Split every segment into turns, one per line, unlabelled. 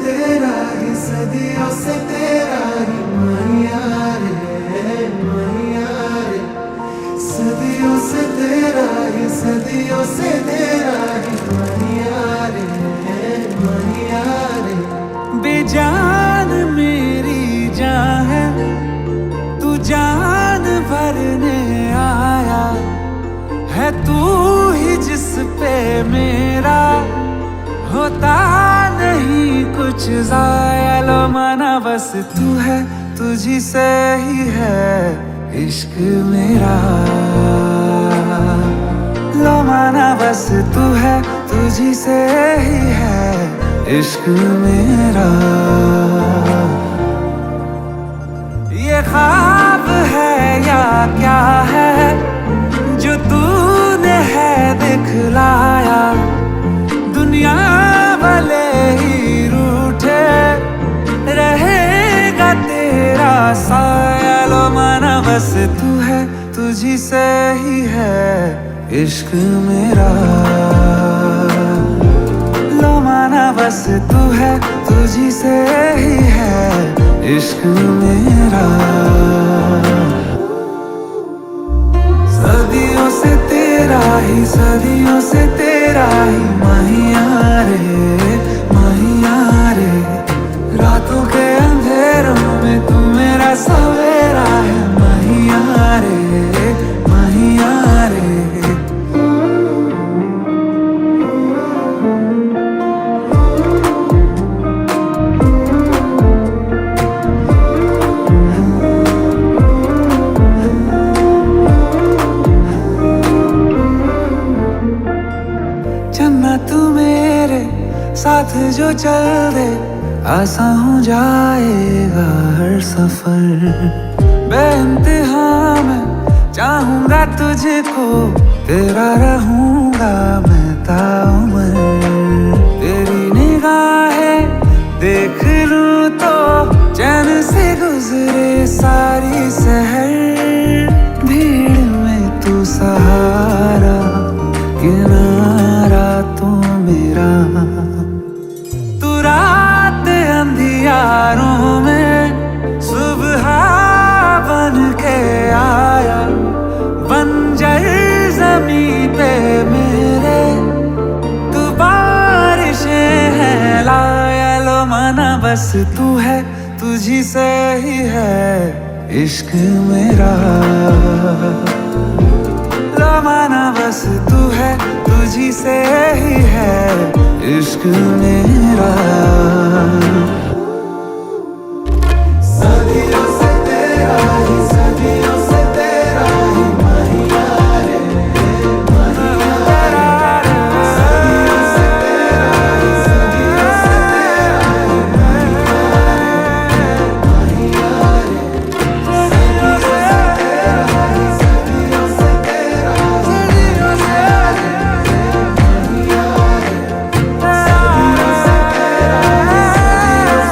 तेरा ही, सदियों से तेरा ही मैया रे मैया रे। सदियों से तेरा ही, सदियों से तेरा ही मैया रे मैया रे।
बेजान मेरी जान है, तू जान भरने आया है, तू ही जिस पे मेरा होता नहीं कुछ ज़ाया। लो माना बस तू है, तुझी से ही है इश्क मेरा। लो माना बस तू है, तुझी से ही है इश्क मेरा। ये ख्वाब है या क्या है जो तूने है दिखलाया। दुनिया भले ही रूठे, रहेगा तेरा साया। लो माना बस तू है, तुझी से ही है इश्क मेरा। लो माना बस तू है, तुझी से ही है इश्क मेरा। सदियों से तेरा ही, सदियों से तेरा ही मैया रे मैया रे। रातों के अंधेरों में तू मेरा सवेरा है मैया रे मैया रे। तू मेरे साथ जो चल दे, आसान हो जाएगा हर सफर। बेइंतहा मैं चाहूंगा तुझको, तेरा रहूंगा मैं ताउम्र। तेरी निगाहें देख लूं तो चैन से गुजरे सारी शहर। भीड़ में तू सहारा, किनारा तू मेरा। तू रात अंधियारों में सुबह बन के आया। बंजर ज़मीं पे मेरे तू बारिशें हैं लाया। लो माना बस तू है, तुझी से ही है इश्क मेरा। लो माना बस तू है, तुझी से ही है इश्क मेरा।
सदियों से तेरा ही, सदियों से तेरा ही मैया रे मैया रे। सदियों से तेरा ही, सदियों से तेरा ही मैया रे मैया रे। सदियों से तेरा ही, सदियों से तेरा ही मैया रे मैया रे। सदियों से तेरा ही, सदियों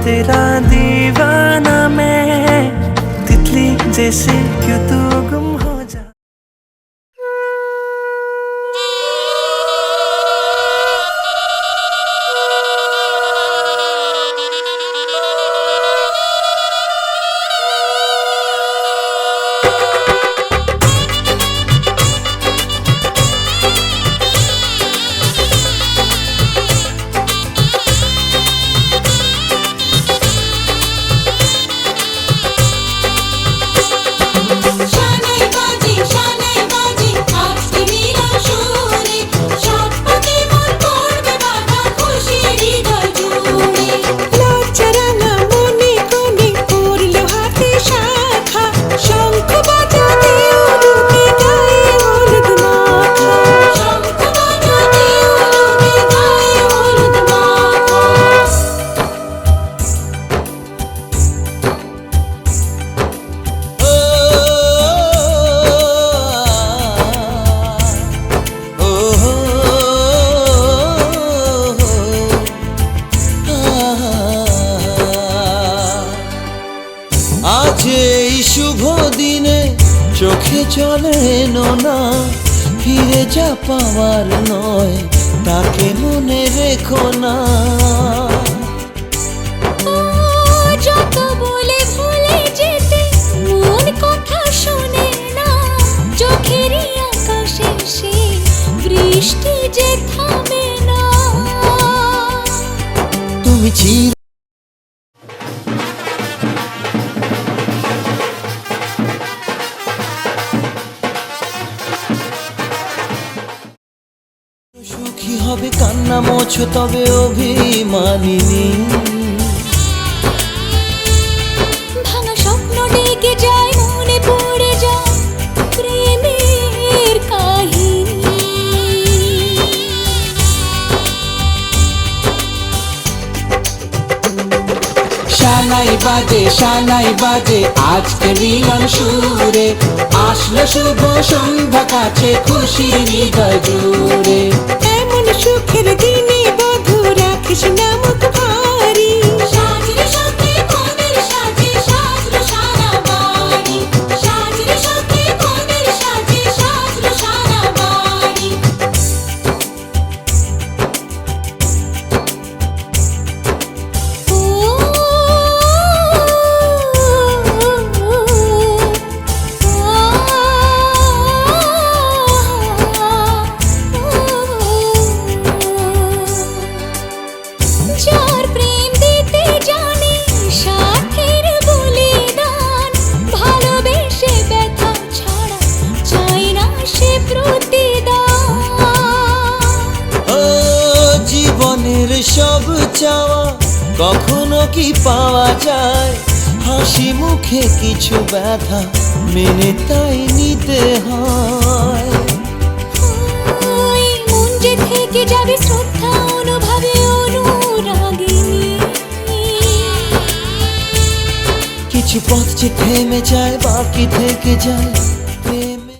तेरा दीवाना मैं, तितली जैसे क्यों तू गुम हो जा।
আজ এই শুভ দিনে চোখে চলে না, ফিরে যা পাওয়ার নয় তাকে মনে রেখো না।
যত বলে ভুলে যেতে মন কথা শোনে না, চোখেরই আকাশে সে বৃষ্টি যে থামে না।
তুমি চির সুখী হবে কান্না মোছো তবে অভিমানিনী।
ভাঙা স্বপ্ন ডেকে যায় মনে পড়ে যায় প্রেমের কাহিনী।
শানাই বাজে আজকে মিলন সুরে, আসলো শুভ সন্ধ্যা কাছে খুশির হৃদয় জুড়ে।
এমন সুখের দিনে বধূ রাখিস না মুখ ভারী, সাজরে সাথে কোনের সাজে সাজলো সারা বাড়ি, সাজরে সাথে কোনের সাজে সাজলো সারা বাড়ি। যার প্রেম দিতে জানে সাথের বলিদান, ভালোবেসে ব্যথা ছাড়া চাই না সে প্রতিদান।
ও জীবনের সব চাওয়া কখনো কি পাওয়া যায়, হাসি মুখে কিছু ব্যথা মেনে তাই নিতে হয়।
ওই মন যে থেকে যাবে শ্রদ্ধা অনুভবে অনুরাগিনী।
কিছু পথ যে থেমে যায় বাকি থেকে যায় প্রেমে।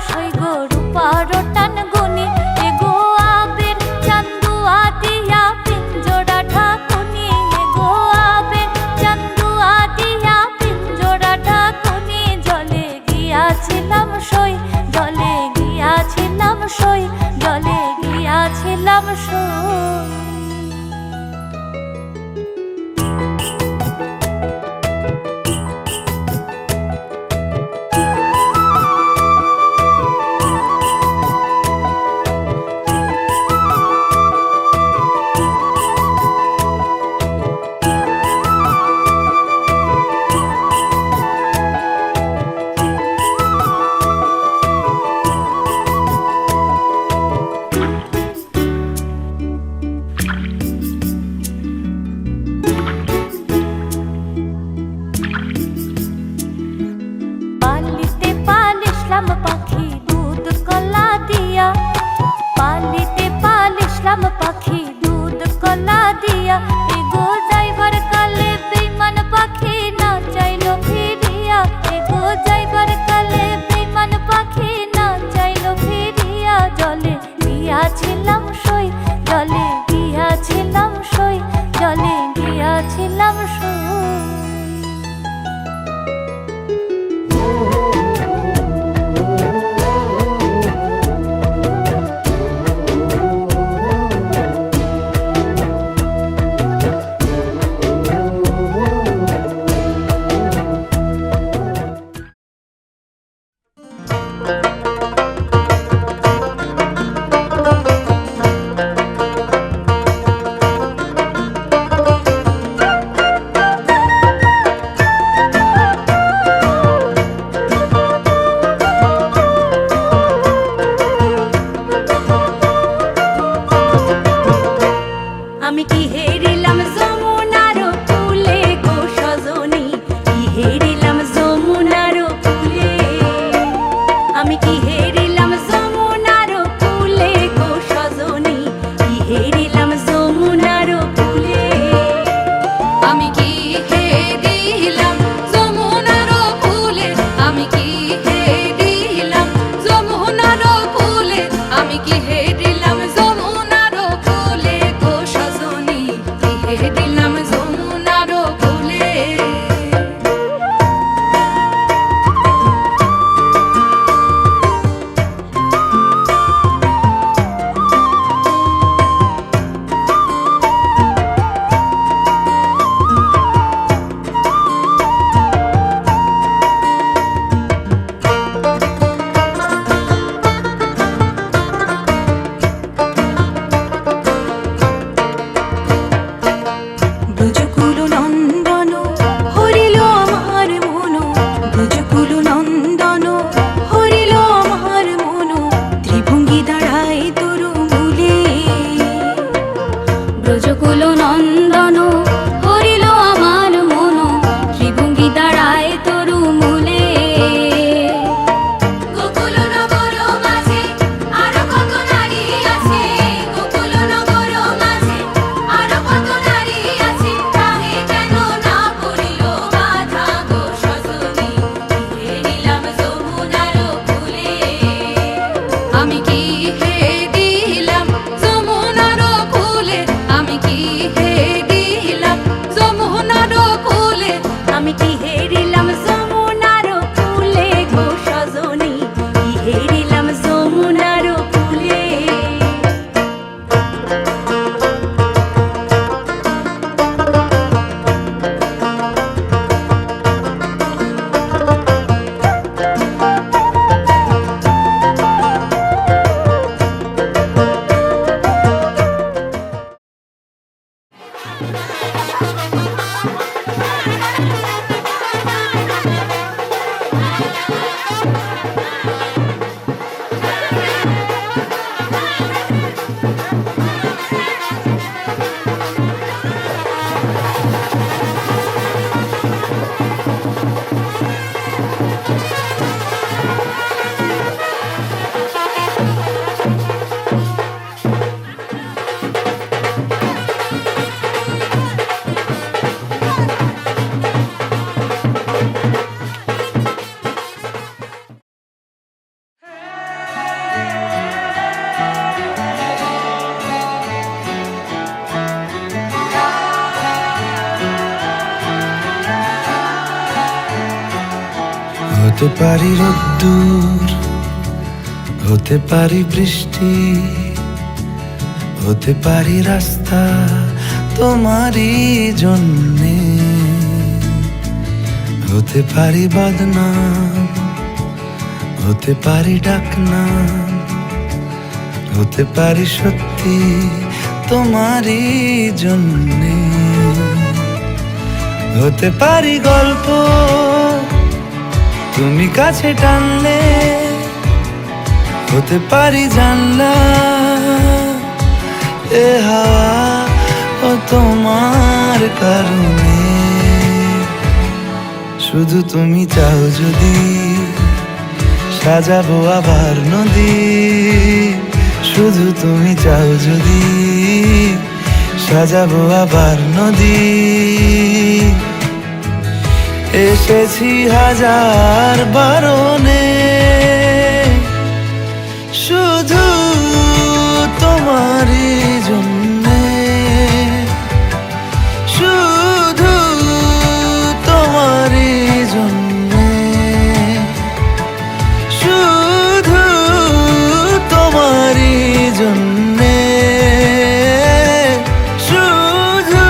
সই গো রূপার টান গুনি এগো আবের চান্দুয়া দিয়া পিঞ্জোড়া ঢাকুনি এগো আবের চান্দুয়া দিয়া পিঞ্জোড়া ঢাকুনি জলে গিয়াছিলাম সই জলে গিয়াছিলাম সই জলে গিয়াছিলাম সই।
হতে পারি রোদ্দুর, হতে পারি বৃষ্টি, হতে পারি রাস্তা তোমারই জন্যে, হতে পারি বদনাম, হতে পারি ডাকনাম, হতে পারি সত্যি তোমারই জন্যে, হতে পারি গল্প তুমি কাছে টানলে, হতে পারি জানলা এ হাওয়া ও তোমার কারণে। শুধু তুমি চাও যদি সাজাবো আবার নদী, শুধু তুমি চাও যদি সাজাবো আবার নদী। এসেছি হাজার বারণে শুধু তোমারই জন্যে, শুধু তোমারই জন্যে, শুধু তোমারই জন্যে, শুধু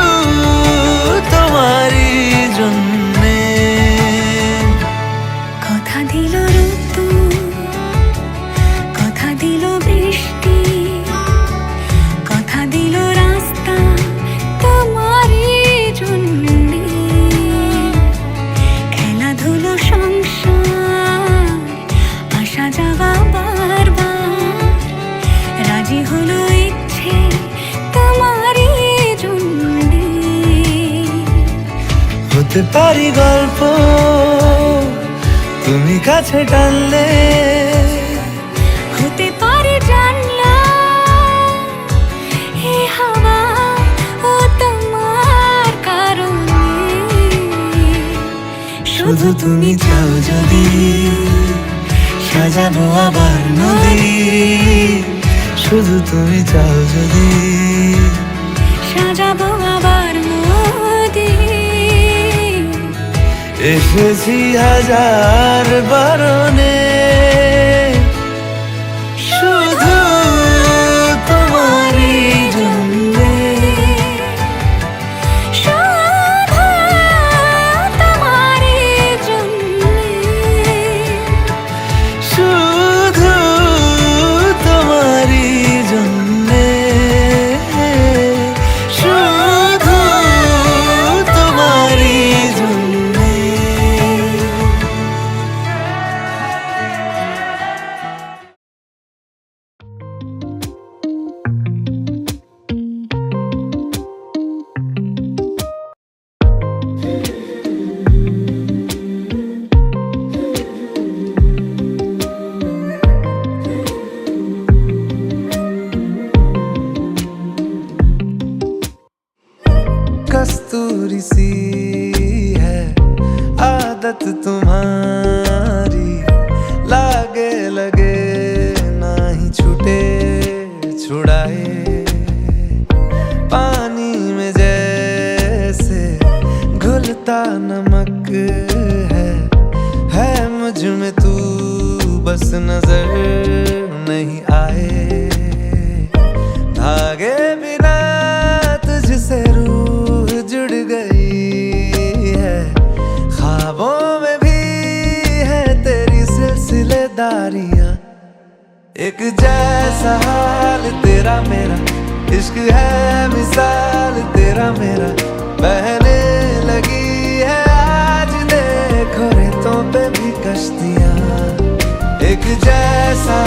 তোমারই জন্যে।
কথা দিল ঋতু, কথা দিল বৃষ্টি, কথা দিল রাস্তা তোমারই জন্যে, খেলাধুলো সংসার আসা যাওয়া বারবার, রাজি হলো ইচ্ছে তোমারই জন্যে।
হতে পারি গল্প তুমি কাছে টানলে,
হতে পারে জানলা এ হাওয়া ও তোমার কারণে।
শুধু তুমি চাও যদি সাজাবো আবার নদী, শুধু তুমি চাও যদি
সাজাবো আবার নদী।
এসেছি হাজার বারণে শুধু তোমারই জন্যে,
শুধু তোমারই জন্যে,
শুধু তোমারই জন্যে, শুধু তোমারই জন্যে। कस्तूरी सी है आदत तुम्हारी, लागे लगे ना ही छूटे छुड़ाए, पानी में जैसे घुलता नमक है मुझ में तू बस नजर नहीं आए, धागे बिना तुझसे रूह जुड़ गई है, ख्वाबों में भी है तेरी सिलसिलेदारियां, एक जैसा हाल तेरा मेरा, इश्क है मिसाल तेरा मेरा, बहने लगी है आज देखो रेतों पे भी कश्तियां, एक जैसा